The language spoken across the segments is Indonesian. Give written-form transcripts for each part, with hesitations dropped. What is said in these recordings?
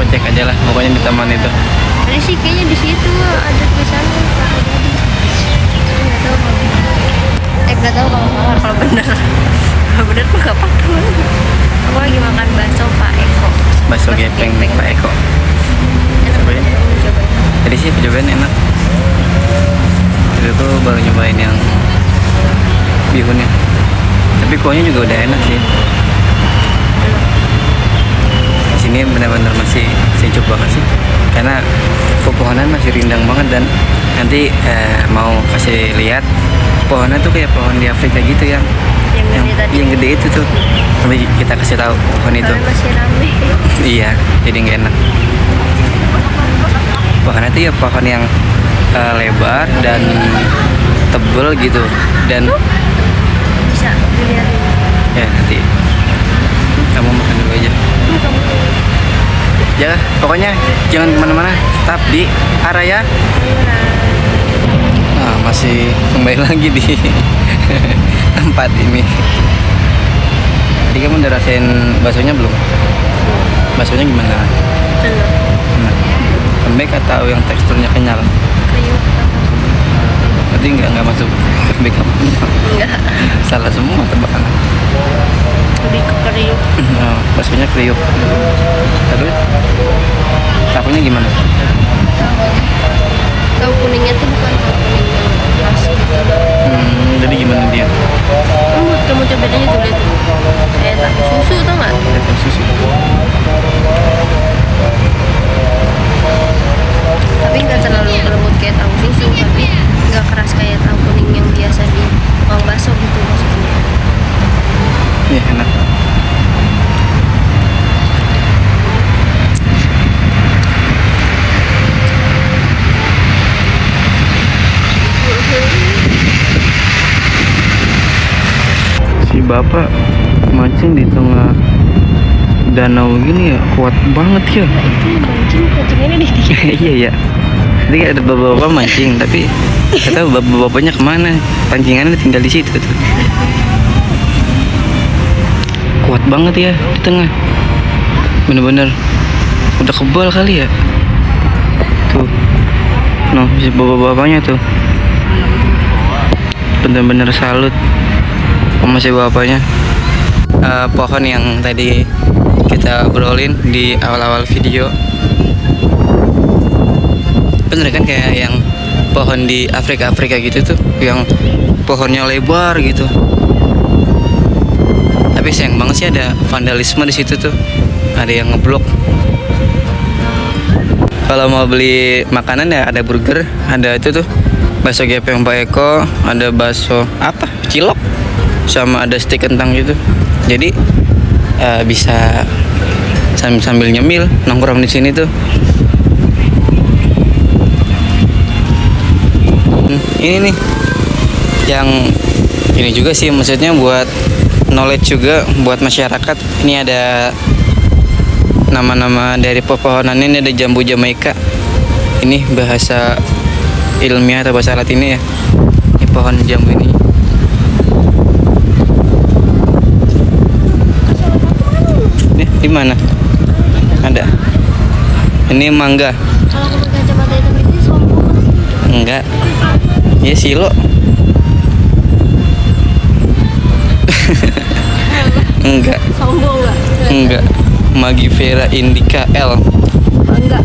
aku cek aja lah, pokoknya di taman itu. Tadi sih kayaknya di situ ada tulisannya Pak Jadi. Tapi nggak tahu kalau nggak tahu kalau benar. Kalau benar mah nggak apa-apa. Aku lagi makan bakso Pak Eko. Bakso gepeng Pak Eko. Enak Cobain. banget, kamu cobain. Tadi sih cobain enak. Tadi aku baru nyobain yang bihunnya. Tapi kuahnya juga udah enak sih. Di sini benar-benar masih sejuk banget sih. Karena pepohonan masih rindang banget dan nanti mau kasih lihat pohonnya tuh kayak pohon di Afrika gitu yang Yang gede tadi. yang gede itu tuh. Nanti kita kasih tahu pohon itu. Soalnya masih rame. Iya, jadi nggak enak. Pohonnya tuh ya pohon yang lebar dan tebel gitu dan Bisa dilihatin. ya nanti kamu makan dulu aja. Kamu Ya, pokoknya jangan kemana-mana, tetap di Araya. Nah, masih kembali lagi di tempat ini. Tadi kamu udah rasain baksonya belum? Baksonya gimana? Belum. Nah, lembek atau yang teksturnya kenyal? Kriuk. Berarti nggak masuk lembek kamu? Enggak. Salah semua tebakan. Lebih ke kriuk. Nah, baksonya kriuk. Terus tahunya gimana? Tahu kuningnya tuh bukan tahu kuning yang khas gitu. Jadi gimana dia? Kamu cobain aja dulu itu. Kayak tahu susu tau nggak? Ada susu. Tapi nggak terlalu lembut kayak tahu susu, tapi nggak keras kayak tahu kuning yang biasa di tukang bakso gitu maksudnya. Iya enak. Si bapak mancing di tengah danau gini ya, kuat banget ya. Kucingnya di Iya ya. Jadi kayak ada bapak-bapak mancing, tapi nggak tahu bapak-bapaknya kemana. Pancingannya tinggal di situ tuh. Kuat banget ya di tengah. Bener-bener udah kebal kali ya. Tuh. Noh, si bapak-bapaknya tuh. Bener-bener salut sama si bapaknya. Pohon yang tadi kita obrolin di awal-awal video, bener kan kayak yang pohon di Afrika gitu tuh, yang pohonnya lebar gitu. Tapi sayang banget sih ada vandalisme di situ tuh, ada yang ngeblok. Kalau mau beli makanan ya ada burger, ada itu tuh bakso gepeng Pak Eko, ada bakso apa cilok, sama ada stik kentang gitu. Jadi bisa sambil nyemil nongkrong di sini tuh. Ini nih yang ini juga sih, maksudnya buat knowledge juga buat masyarakat. Ini ada nama-nama dari pepohonan ini, ada jambu Jamaika. Ini bahasa ilmiah atau bahasa Latinnya ya. Ini pohon jambu ini. Di mana? Ada. Ini mangga. Kalau aku pakai kacamata hitam ini sombong kan sih? Enggak. Ya silo. Enggak. Sombong nggak? Enggak. Magivera indica L. Enggak.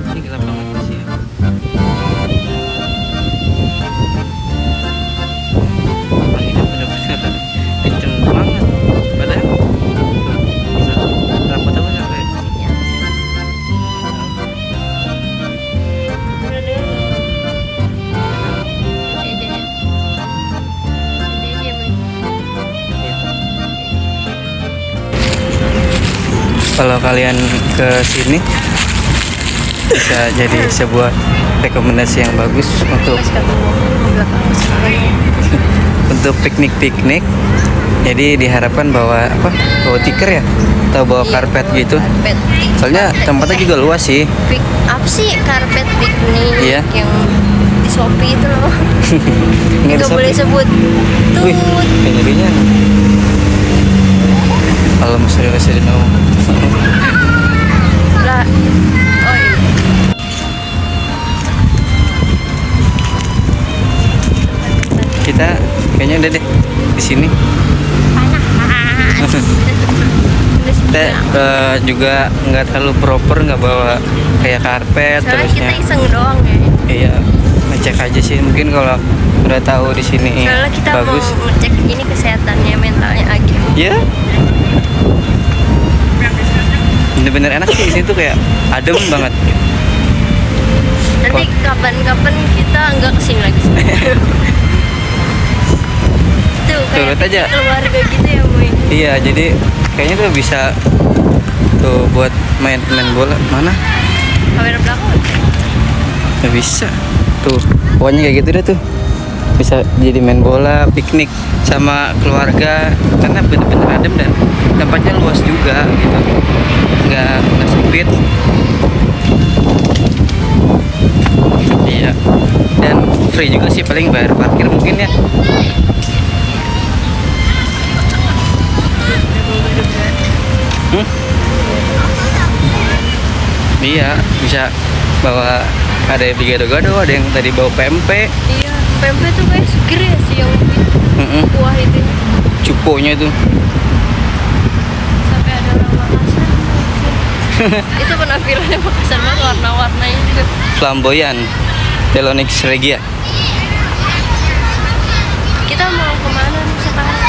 Ini gelap banget sih ya. Anginnya bener-bener kenceng banget. Padahal berapa tahun sampai? Kalau kalian ke sini bisa jadi sebuah rekomendasi yang bagus untuk piknik. Jadi diharapkan bawa tikar ya, atau bawa karpet gitu. Karpet. Soalnya tempatnya juga luas sih. Apa sih karpet piknik Iya. yang Shopee itu loh. Nggak Nggak boleh sebut Wih, tut. kayaknya dia kalau misalnya resident Lah. Oh iya. kita kayaknya udah deh di sini. Panas. Kita juga nggak terlalu proper, nggak bawa kayak karpet Soalnya terusnya. kita iseng doang ya. Iya, ngecek aja sih. Mungkin kalau udah tahu di sini Soalnya kita bagus. mau ngecek ini kesehatannya, mentalnya Agi. Ya. Bener-bener enak sih di sini tuh, kayak adem banget. Nanti kapan-kapan kita nggak kesini lagi. Tuh kayak Turut aja. keluarga gitu ya, Moy. Iya, jadi kayaknya tuh bisa tuh buat main bola. Mana? Kamera belakang. Nggak bisa. Tuh, pokoknya kayak gitu deh tuh. Bisa jadi main bola, piknik sama keluarga, karena bener-bener adem dan tempatnya luas juga gitu. Nggak sempit. Iya. Dan free juga sih, paling bayar parkir mungkin ya. Hmm? Iya, bisa bawa, ada yang di gado-gado, ada yang tadi bawa pempek. Iya, pempek tuh kayak seger ya sih yang kuah itu. Cukonya itu. Sampai ada orang Makassar. Itu penampilannya Makassar banget, warna-warnanya juga. Flamboyan Telonix Regia. Kita mau kemana nih sekarang?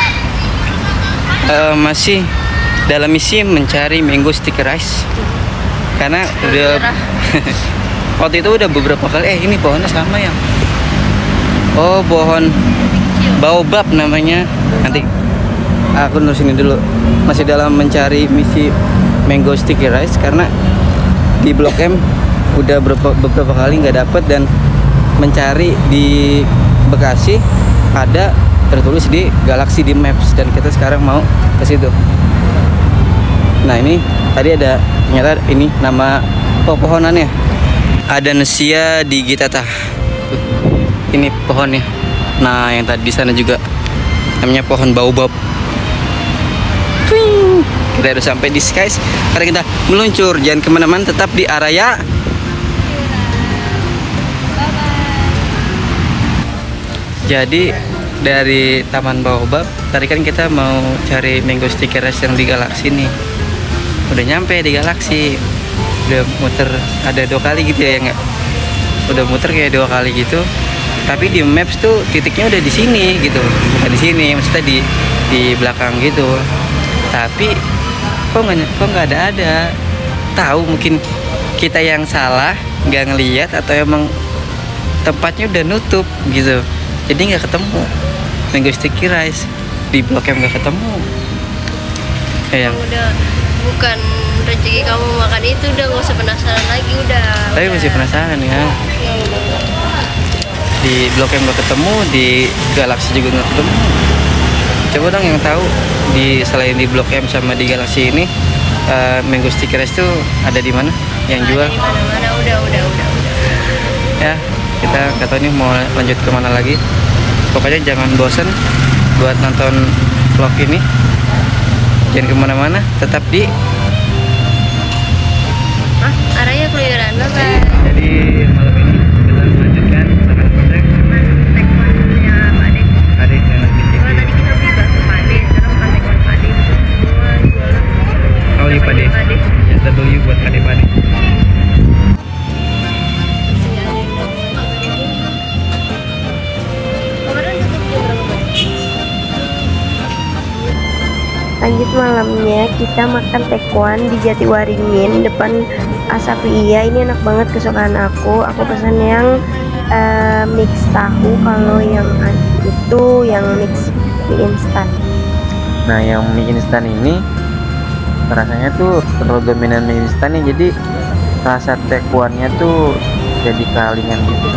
Masih dalam misi mencari mango sticky rice, karena udah Merah. waktu itu udah beberapa kali. Ini pohonnya sama ya. Oh, pohon baobab namanya. Nanti aku nulis ini dulu. Masih dalam mencari misi mango sticky rice, karena di Blok M udah beberapa kali nggak dapet, dan mencari di Bekasi ada tertulis di Galaxy di Maps, dan kita sekarang mau ke situ. Nah, ini tadi ada, ternyata ini nama pohonannya. Ada Nesia digitata. Ini pohonnya. Nah, yang tadi di sana juga namanya pohon baobab. Twing. Kita udah sampai di Skies. Sekarang kita meluncur, jangan kemana-mana, tetap di area. Jadi dari Taman Baobab tadi kan kita mau cari mango sticky rice yang di Galaxy nih. Udah nyampe di Galaxy, udah muter ada 2 kali gitu ya, nggak? Udah muter kayak 2 kali gitu. Tapi di Maps tuh titiknya udah di sini gitu, bukan di sini, maksudnya di belakang gitu. Tapi kok nggak ada. Tahu mungkin kita yang salah, nggak ngelihat, atau emang tempatnya udah nutup gitu. Jadi nggak ketemu mango sticky rice di Blok M, nggak ketemu. Kayak Udah bukan rezeki kamu makan itu, udah gak usah penasaran lagi, udah. tapi masih penasaran ya. Di Blok M nggak ketemu, di Galaxy juga nggak ketemu. Coba dong yang tahu, di selain di Blok M sama di Galaxy ini, mango sticky rice tuh ada di mana yang jual? Di mana-mana, udah. Ya, kita nggak tahu nih mau lanjut kemana lagi. Pokoknya jangan bosan buat nonton vlog ini. Jangan kemana-mana, tetap di. Arahnya keluyuran, bye-bye. Jadi malam ini kita melanjutkan sama project Tekwannya Pak Ade. adik yang lagi Kalau tadi kita beli bakso Pak Ade, sekarang makan tekwan Pak Ade. Semua jualan. Oh iya Pak Ade, Pak Ade. ya W buat adik-adik. Lanjut malamnya kita makan tekwan di Jatiwaringin depan Asafia. Ini enak banget, kesukaan aku. Aku pesan yang mix tahu, kalau yang itu yang mix mie instan. Nah, yang mie instan ini rasanya tuh terlalu dominan mie instan nih, jadi rasa tekwannya tuh jadi kalingan gitu.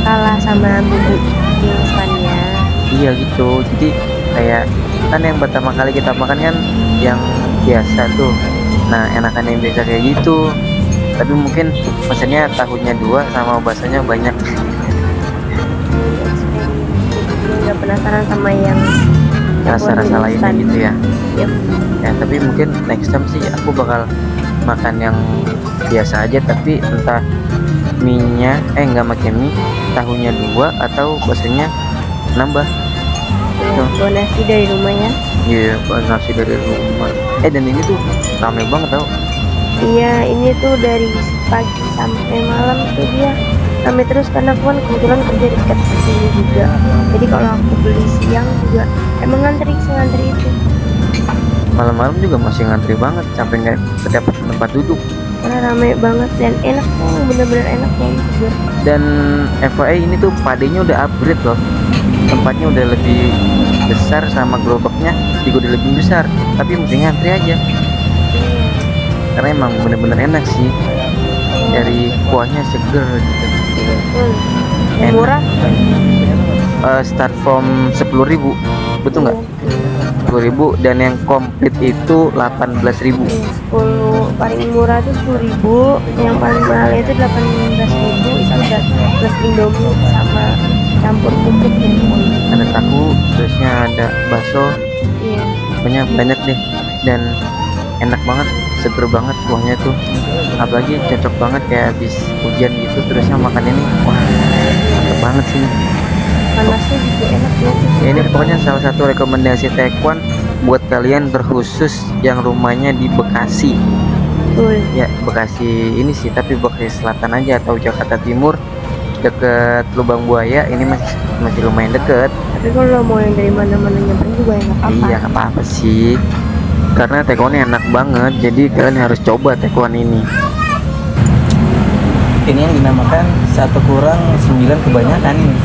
Kalah sama bumbu mie instannya. Iya gitu, jadi kayak kan yang pertama kali kita makan kan yang biasa tuh. Nah, enakan yang biasa kayak gitu. Tapi mungkin pesannya tahunya 2 sama baksonya banyak. penasaran sama yang rasa-rasa lainnya instan. gitu ya. Yep. Ya tapi mungkin next time sih aku bakal makan yang biasa aja, tapi entah mie-nya nggak pakai mie, tahunya 2 atau baksonya nambah. Bawa nasi dari rumah ya. Iya, bahan nasi dari rumah. Dan ini tuh rame banget tau. Iya, ini tuh dari pagi sampai malam tuh dia rame terus karena aku kan kebetulan kerja dekat sini juga. Jadi kalau aku beli siang juga emang ngantri itu. Malam-malam juga masih ngantri banget sampai nggak dapat tempat duduk. Karena rame banget dan enak tuh, bener-bener enak banget juga. Dan FYI ini tuh padenya udah upgrade loh. Tempatnya udah lebih besar sama gerobaknya juga udah lebih besar. Tapi mesti ngantri aja. Karena emang bener-bener enak sih. Dari kuahnya seger gitu. Yang Enak. murah. Start from 10.000, betul nggak? 10.000 dan yang komplit itu 18.000. 10 paling murah tuh 10.000, yang paling mahal itu 18.000. Itu udah plus indomie sama campur kerupuk gitu. Ada tahu, terusnya ada bakso, Iya. pokoknya banyak deh dan enak banget, seger banget kuahnya tuh. Apalagi cocok banget kayak habis hujan gitu, terusnya makan ini, wah mantep banget sih. Panasnya juga enak ya. Ya, ini pokoknya salah satu rekomendasi Taekwon buat kalian terkhusus yang rumahnya di Bekasi. Betul. Ya Bekasi ini sih, tapi Bekasi Selatan aja atau Jakarta Timur, deket Lubang Buaya ini masih lumayan deket. Tapi kalau mau yang dari mana-mana nyamperin juga ya nggak apa-apa. Iya nggak apa-apa sih, karena Taekwonnya enak banget, jadi kalian harus coba Taekwon ini. Ini yang dinamakan 1 kurang 9 kebanyakan ini.